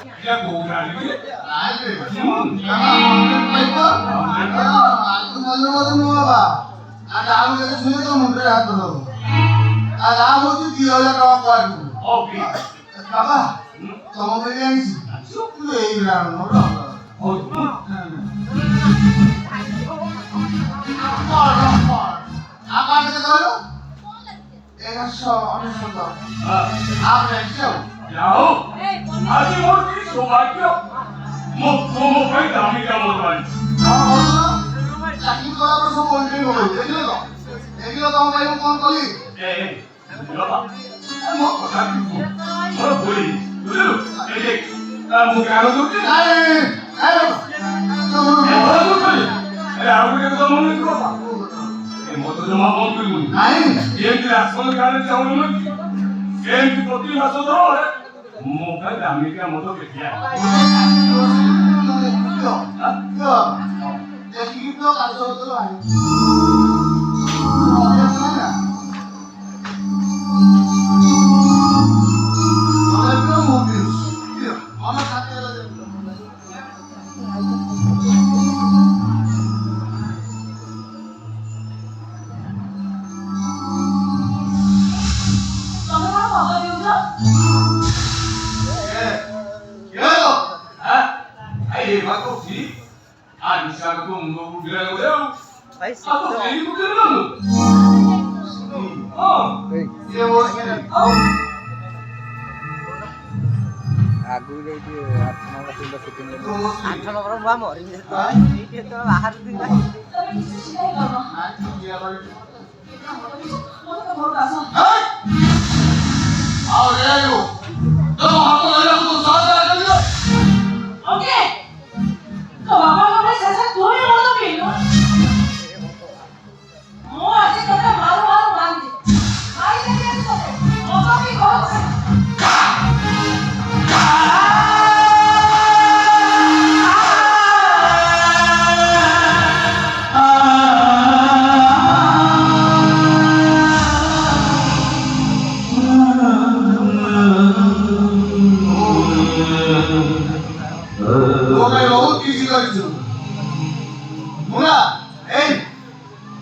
এটা বউরা নিবি আইবে কাকা আমাকে পাইবা আলু মজা মজা বাবা আর আলু এসে শুনে তো মুখে হাত ধরো আর আম হচ্ছে 2000 টাকা পাইবো ওকে কাকা তোমাকে জানিস এই গ্রাম ওটা ওকে আবার থেকে ধরো 1100 আপনার কেউ যাও আজ মোর কি সৌভাগ্য মুখ মুখে দামি কামড় বানছি চাকরি করার সব বলতেই হবে দেখলে তো এগুলো তো আমরা ফোন করি এই বাবা মোর কথা কি মোর বলি বুঝলো এই দেখ মুখে আলো ধরছে আগুনে তো মনে করো এই মতো জমা বন্ধ করুন এমনি আসল কারণে চাউল নাকি এমনি প্রতি মাস ধরে মুখে দামি কামড় দেখিয়া Kita kalau tu lah. Kalau mobil, dia, mana satu ada. Kamu apa kau juga? Ya, hah? Ayo bagus sih. Ani sabe como novo grande eu? Vai Ah, tô feliz com o grande. Ah, dia bos. ଆଗକୁ ଯାଇକି 8 number ତିନିଟା shooting 8 number ମୁଁ ମରିନି ଏଇଠି ତ ବାହାରୁ ଦିନ आओ ले लो। तो हाथ लगा तो साथ आ जाओ। Oke. Kau apa kau bisa tuh yang mau pilih? Mau aja kita malu-malu mandi. Ayo kita tuh. Mau tapi kau. Oke, बहुत किसी का चीज़। मुना, ए,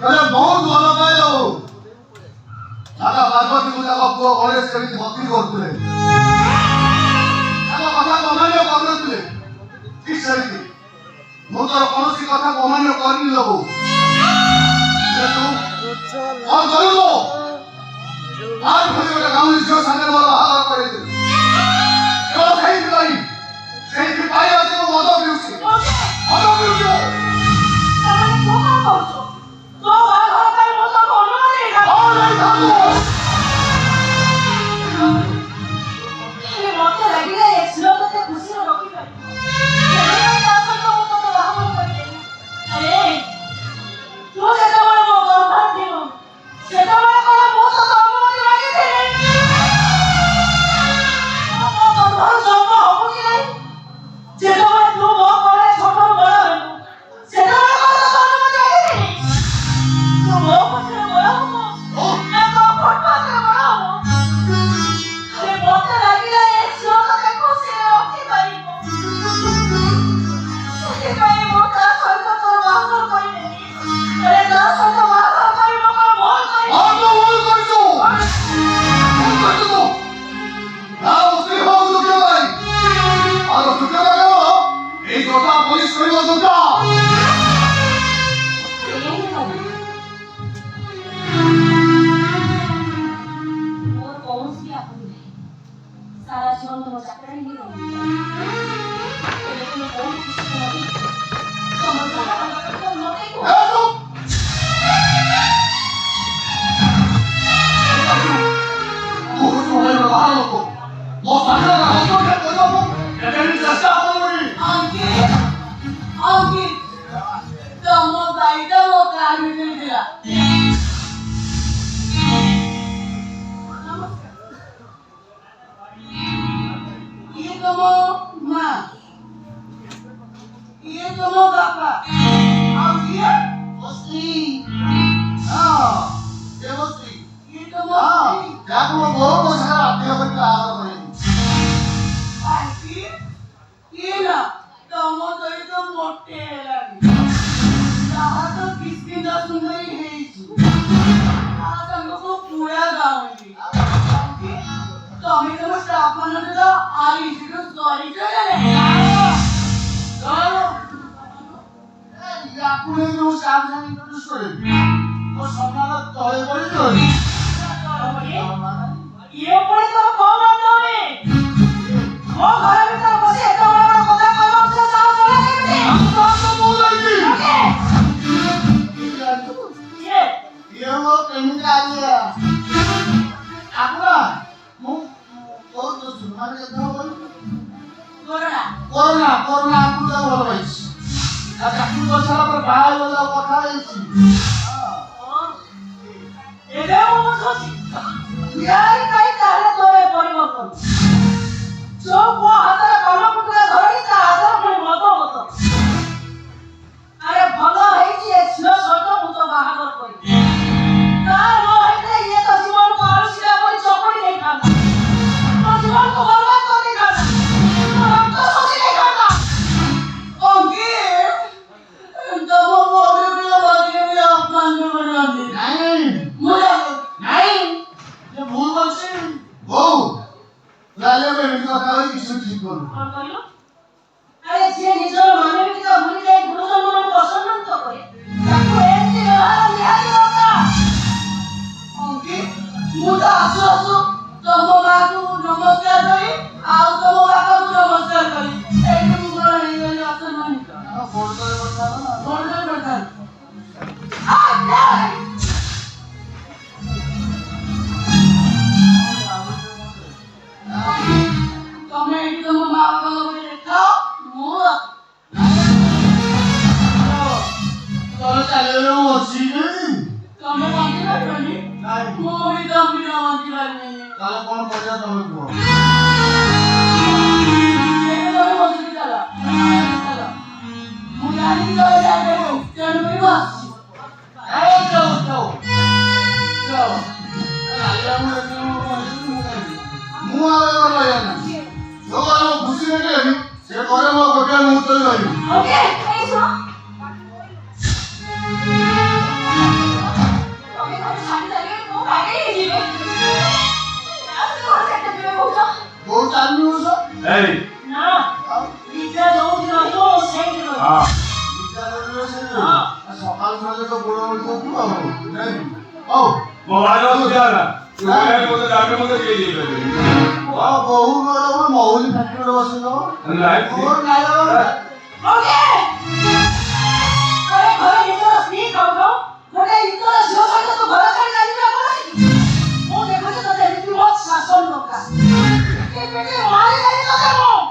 कल बहुत वाला पाया हो। आगा बारबाती मुझे आपको ऑरेंज करी थी बकरी को तुले। आगा कथा कमाने को करने तुले। किस शरीर थी? मुझे कौन सी कथा कमाने को करनी लगो। ये तू और करो तो। आज मुझे वो गाँव में जो संगर वाला हाथ करे थे। क्यों सही दिलाई? सही दिखाई आज वो मदद मिलती। मदद मिलती हो। Kamu kau apa tuh? Kau apa kau mau tak kau mana ni? और नहीं था तो। Ini motor lagi lah ya. Slow tu kursi orang roki kan. Jadi tak sampai motor tu bawa motor ni. Aye, tu jadi orang mau kau berhenti lu. Jadi orang kalau motor tu kamu lagi lagi ni. Kamu kau baru sama aku ni. Jadi orang tu mau kau ni छोटा बड़ा है. Jadi orang kalau kamu lagi lagi ni. Tu mau kau ni bड़ा हो. मैं कौन फोट पाते बड़ा हो. अरे मोटर लगी है ये स्लो तो देखो से रोकी भाई को ये भाई मोटर सोचो तो वाहन कोई नहीं अरे ना सोचो वाहन कोई लोग बोल कोई और तो बोल कर दो। बोल कर दो। ना उसके हो तो क्या भाई? और तो क्या लगा? एक छोटा पुलिस कोई वो तो क्या? और कौन सी आपको है सारा जीवन तो चक्कर ही नहीं रहता लेकिन कौन किसी को नहीं समझ तो नहीं को ए तू। तू कुछ बोले ना बाहर लोगों। वो सारे का हाथों के बोलो वो। ये नहीं चलता बोलोगी। Angin kamu baik kamu kami tidak ये kamu ma ये kamu bapak और ये Musli हाँ ये मस्ती ये kamu हाँ Musli क्या तुम बहुत सारा आते हो बच्चा आकर बनेगी Angin ନା ତମ ସହିତ ମୋଟେ ହେଲାନି ତାହା ତ କିସ୍କିନ୍ଦା ସୁନ୍ଦରୀ ହେଇଛି ତା ସାଙ୍ଗକୁ ପୁରା ଗାଉଁଲି ତମେ ତମ ଷ୍ଟାଫ୍ ମାନଙ୍କ ସହିତ ଆରି ଇଷ୍ଟିରୁ କରିଛ ନା ୟାକୁ ନେଇ ଯୋଉ ଷ୍ଟାଫ୍ ସାଙ୍ଗେ ଇଣ୍ଟ୍ରୋଡ୍ୟୁସ୍ କରିବି ମୋ ସମ୍ମାନ ତଳେ ପଡ଼ିଯିବନି ଇଏ ପୁଣି ତମ କଣ ବାନ୍ଧବୀ ମୋ ଘର ଭିତରେ ବସି ଏତେ ବଡ଼ ବଡ଼ କଥା କହିବ ସେ ସାହସ ହେଲା କେମିତି ଇଏ ମୋ କେମିତି ଆଲିଆ ଆପଣ ମୁଁ ବହୁତ ମାନେ କେତେ ହବ କରୋନା ଆକୁ ତ ଭଲ ପାଇଛି ଆଉ ଚାକିରି କରିସାରିଲା ପରେ ବାହା ହେଇଗଲା କଥା ହେଇଛି ଏବେ ମୁଁ ବୁଝୁଛି ନ୍ୟାୟ କାହିଁ ତାହେଲେ ତୋର ପରିବର୍ତ୍ତନ ଯୋଉ ପୁଅ ହାତରେ କର୍ମପୁତ୍ର ଧରି ତା ହାତରେ ପୁଣି ମତ ଆରେ ଭଲ ହେଇଛି ଏ ଝିଅ ସହିତ ମୁଁ ତ ବାହାଘର କରିବି ତା ନ ହେଇଥିଲେ ଇଏ ତ ଜୀବନକୁ ଆଳୁସିଲା କରି ଚକଡ଼ି ଦେଇଥାନ୍ତା ମୋ ଜୀବନକୁ ବର୍ବାଦ କରିଦେଇଥାନ୍ତା ରକ୍ତ ଶୋଷି ଦେଇଥାନ୍ତା ତମ ମରିବିଲ ବାକିରେ ଅପମାନ କରୁଛନ୍ତି ନାଇଁ ଯେ ଭୁଲ କରୁଛି ହଉ ଲାଲିଆ ଏମିତି କଥା ହେଇ କିଛି ଠିକ କରୁ କଣ କହିଲ ଆରେ ଯିଏ ନିଜର ମାନବିକତା ଭୁଲି ଯାଇ ଗୁରୁଜନମାନଙ୍କୁ ଅସମ୍ମାନ କରେ ତାକୁ ଏମିତି ବ୍ୟବହାର ନିହାତି ଦରକାର ମୁଁ ତ ଆସୁ ତମ ମାଆକୁ ନମସ୍କାର କରି ଆଉ ତମ ବାପାକୁ ନମସ୍କାର କରି ଏଇଠି ମୁଁ କଣ ହେଇଗଲି ଅସମ୍ମାନିତ ବଡ଼ରେ କଥା ନା ବଡ଼ରେ କଥା ତମେ ଏଇଠି ତମ ମା ବାପାଙ୍କ ଗୋଟେ ଦେଖାଅ ମୁଁ ତୋର ଚାଲିଗଲେ ମୁଁ ଅଛି ତମେ ବଞ୍ଚି ପାରିବନି ନାଇଁ ମୁଁ ବି ତମେ ବଞ୍ଚି ପାରିବିନି ତାହେଲେ କଣ କରିବା ତମେ କୁହ ଏବେ ତମେ ବସିକି ଚାଲ ମୁଁ ଜାଣିକି ରହିଯାଏ ତେଣୁ ବି ମୁଁ ଆସିଛି ମୁଁ ଆଉ ଏ ରହିବା ନାହିଁ ଯୋଉ ଘରେ ମୁଁ ଖୁସି ଦେଖିଲେନି ସେ ଘରେ ମୋ ଗୋଟିଏ ମୁହୂର୍ତ୍ତ ବି ରହିବି ଓକେ ଏଇ ଶୁଣ ତମେ ଘରେ ଛାଡ଼ି ଚାଲିଗଲେ ମୁଁ ପାଗଳ ହେଇଯିବି ବହୁତ ଚାଲୁ ହଉଛ ଏଇ ନା ନିଜେ ଯୋଉଠି ରହିବ ସେଇଠି ରହିବ ସକାଳୁ ସକାଳୁ ତ ଗୋଡ଼ ଉଠିବାକୁ ହଉ ମୋ ଭାଇ ତୁ ଯା ନା ତୁ ମୋତେ ଡାକେ ମୋତେ କେହି ଦେଇପାରିବେନି ବହୁ ବଡ଼ ମହୁଲି ଫ୍ୟାକ୍ଟ୍ରିରେ ବସିବ ନାଇଁ ଓକେ ଆରେ ଘରେ ନିଜର ସ୍ତ୍ରୀ ଖାଉନ ଗୋଟେ ଇତର ଝିଅ ସହିତ ତୁ ଘର ଛାଡ଼ି ଚାଲିଯିବା କଣ ମୁଁ ଦେଖୁଛି ତୋତେ ଏମିତି ବହୁତ ଶାସନ ଦରକାର ଏ ପେଟେ ମାରି ଦେବି ତୋତେ ମୁଁ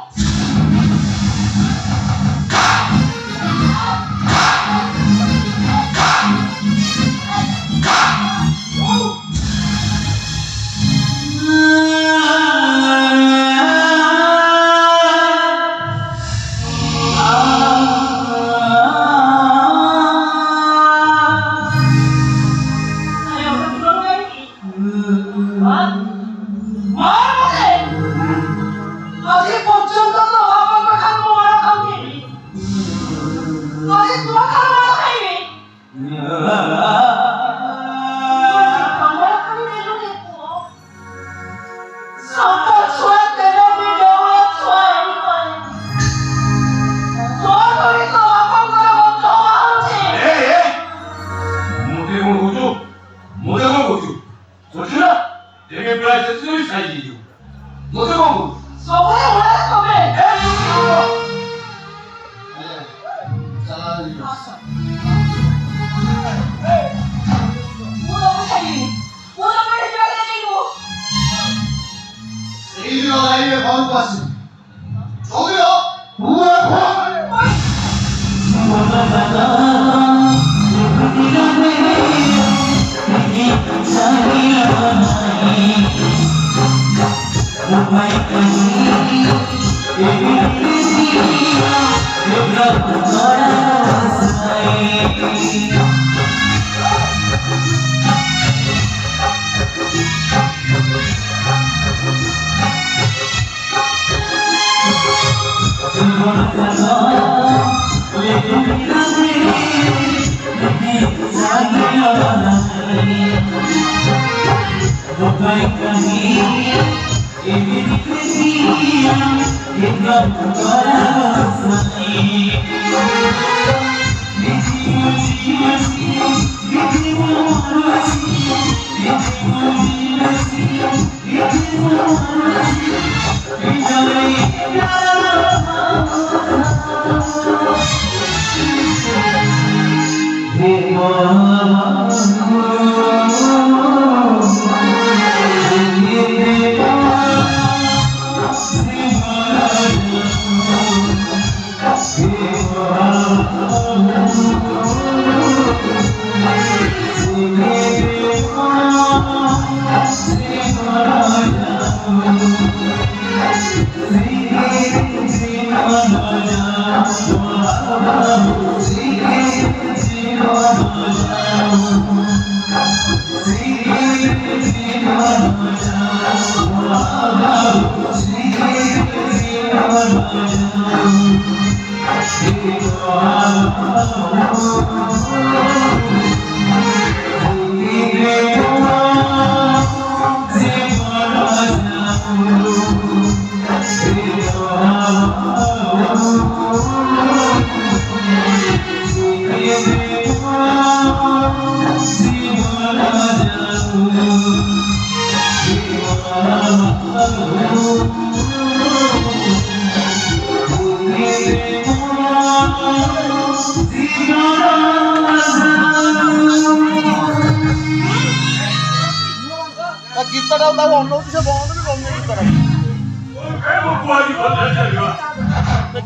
ଗୀତଟା ତାକୁ ଅନଉଛି ସେ ବନ୍ଦ ବି କରୁନି ଗୀତଟା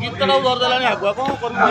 ଗୀତଟାକୁ ଧରିଦେଲାଣି ଆଗୁଆ କଣ କରିବି